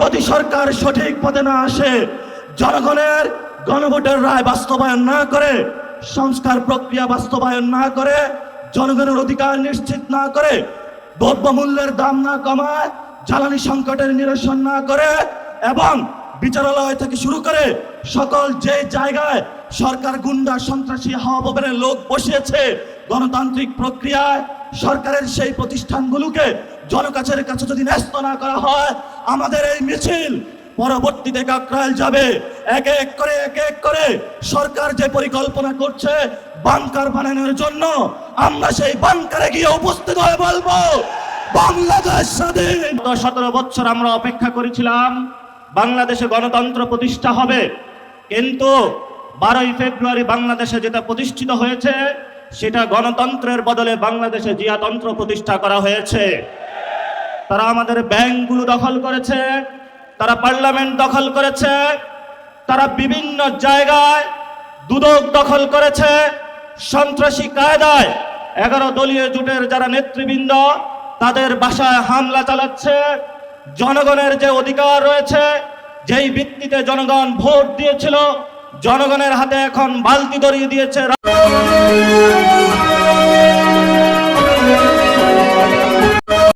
যদি সরকার সঠিক পথে না আসে, জনগণের গণভোটের রায় বাস্তবায়ন না করে, সংস্কার প্রক্রিয়া বাস্তবায়ন না করে, জনগণের অধিকার নিশ্চিত না করে, দ্রব্যমূল্যের দাম না কমায়, জ্বালানি সংকটের নিরসন না করে এবং বিচারালয় থেকে শুরু করে সকল যে জায়গায় সরকার গুন্ডা সন্ত্রাসী হাওয়া লোক বসিয়েছে, গণতান্ত্রিক প্রক্রিয়ায় সরকারের সেই প্রতিষ্ঠানগুলোকে জনকাছের কাছে যদি ন্যস্ত না করা হয়, আমাদের এই মিছিল পরবর্তীতে কাকরাইল যাবে। এক এক করে সরকার যে পরিকল্পনা করছে বাংকার বানানোর জন্য, আমরা সেই বাংকারে গিয়ে উপস্থিত হয়ে বলবো বাংলাদেশ স্বাধীন। 17 বছর আমরা অপেক্ষা করেছিলাম বাংলাদেশে গণতন্ত্র প্রতিষ্ঠা হবে, কিন্তু 12ই ফেব্রুয়ারি বাংলাদেশে যেটা প্রতিষ্ঠিত হয়েছে সেটা গণতন্ত্রের বদলে বাংলাদেশে জিয়াতন্ত্র প্রতিষ্ঠা করা হয়েছে। তারা আমাদের ব্যাংকগুলো দখল করেছে, তারা পার্লামেন্ট দখল করেছে, তারা বিভিন্ন জায়গায় দুদক দখল করেছে, সন্ত্রাসী কায়দায় 11 দলীয় জোটের যারা নেতৃবৃন্দ তাদের বাসায় হামলা চালাচ্ছে। জনগণের যে অধিকার রয়েছে, যেই ভিত্তিতে জনগণ ভোট দিয়েছিল, জনগণের হাতে এখন বালতি ধরিয়ে দিয়েছে।